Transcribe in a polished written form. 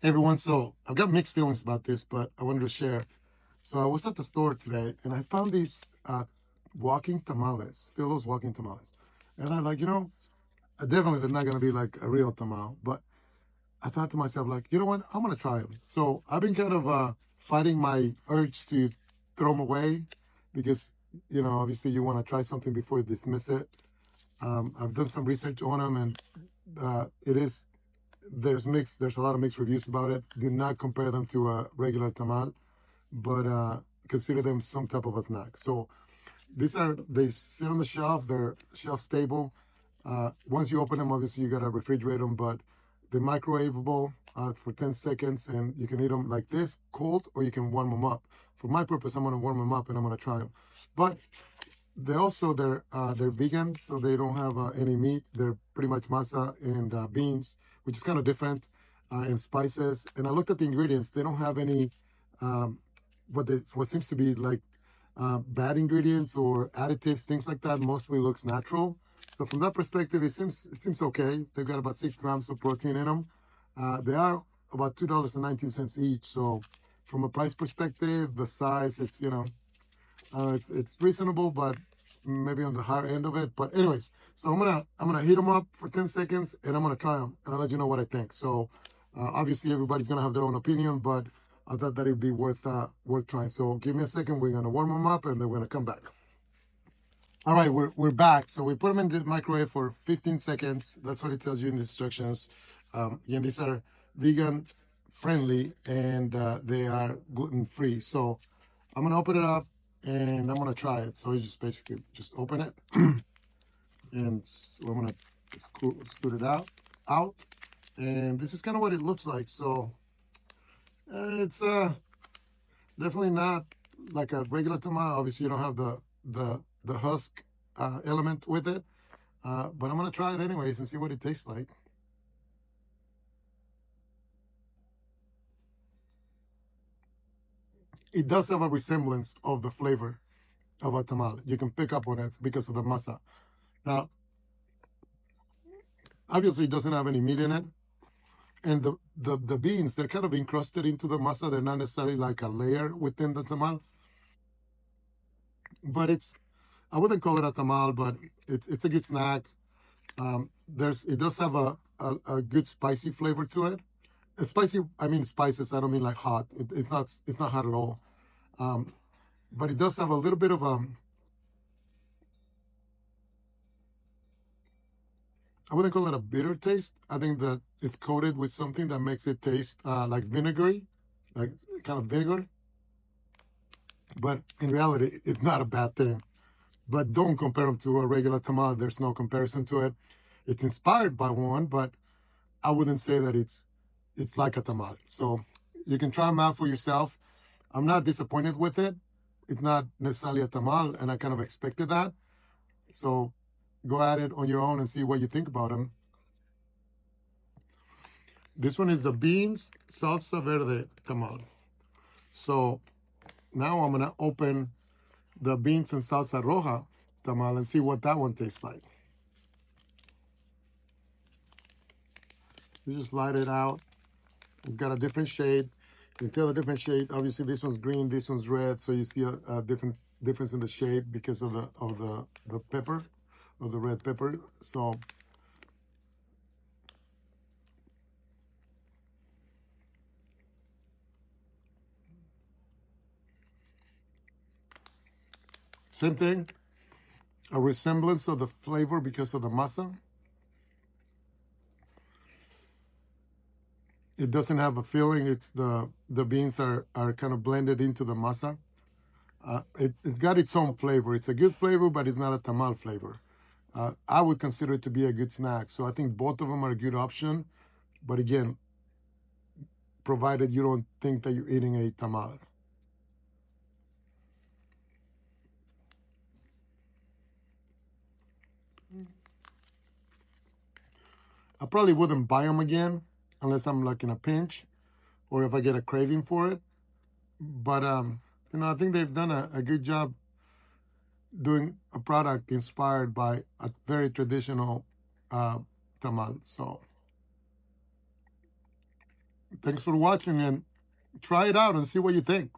Everyone. So I've got mixed feelings about this, but I wanted to share. So I was at the store today and I found these walking tamales, Fillo's walking tamales. And I'm like, definitely they're not going to be like a real tamal, but I thought to myself, like, you know what? I'm going to try them. So I've been kind of fighting my urge to throw them away because, obviously you want to try something before you dismiss it. I've done some research on them and it is there's a lot of mixed reviews about it. Do not compare them to a regular tamal, but consider them some type of a snack. So they sit on the shelf. They're shelf stable. Once you open them, obviously you gotta refrigerate them, but they're microwavable for 10 seconds, and you can eat them like this, cold, or you can warm them up. For my purpose, I'm gonna warm them up and I'm gonna try them. But they're vegan, so they don't have any meat. They're pretty much masa and beans, which is kind of different, and spices. And I looked at the ingredients; they don't have any um, what seems to be like bad ingredients or additives, things like that. Mostly looks natural. So from that perspective, it seems okay. They've got about 6 grams of protein in them. They are about $2.19 each. So from a price perspective, the size is it's reasonable, but maybe on the higher end of it. But anyways, so I'm gonna heat them up for 10 seconds, and I'm gonna try them, and I'll let you know what I think. So obviously everybody's gonna have their own opinion, but I thought that it'd be worth trying. So give me a second. We're gonna warm them up, and then we're gonna come back. All right, we're back. So we put them in the microwave for 15 seconds. That's what it tells you in the instructions. Again, these are vegan friendly and they are gluten free. So I'm gonna open it up and I'm gonna try it. So you just basically just open it and I'm gonna scoot it out. And this is kind of what it looks like. So it's definitely not like a regular tomato. Obviously, you don't have the husk element with it. But I'm gonna try it anyways and see what it tastes like. It does have a resemblance of the flavor of a tamale. You can pick up on it because of the masa. Now, obviously, it doesn't have any meat in it, and the beans they're kind of encrusted into the masa. They're not necessarily like a layer within the tamal, but I wouldn't call it a tamal, but it's a good snack. It does have a good spicy flavor to it. Spicy, I mean spices. I don't mean like hot. It's not hot at all. Um, but it does have a little bit of I wouldn't call it a bitter taste. I think that it's coated with something that makes it taste like vinegary, like kind of vinegar. But in reality, it's not a bad thing. But don't compare them to a regular tamal. There's no comparison to it. It's inspired by one, but I wouldn't say that it's like a tamal. So you can try them out for yourself. I'm not disappointed with it. It's not necessarily a tamal, and I kind of expected that. So go at it on your own and see what you think about them. This one is the beans salsa verde tamal. So now I'm gonna open the beans and salsa roja tamal and see what that one tastes like. You just light it out. It's got a different shade. You can tell the different shade. Obviously, this one's green, this one's red, so you see a different difference in the shade because of the pepper, of the red pepper. So same thing, a resemblance of the flavor because of the masa. It doesn't have a filling. It's the beans are kind of blended into the masa. It's got its own flavor. It's a good flavor, but it's not a tamal flavor. I would consider it to be a good snack. So I think both of them are a good option. But again, provided you don't think that you're eating a tamal. I probably wouldn't buy them again unless I'm like in a pinch or if I get a craving for it. But I think they've done a good job doing a product inspired by a very traditional uh, tamal. So Thanks for watching, and try it out and see what you think.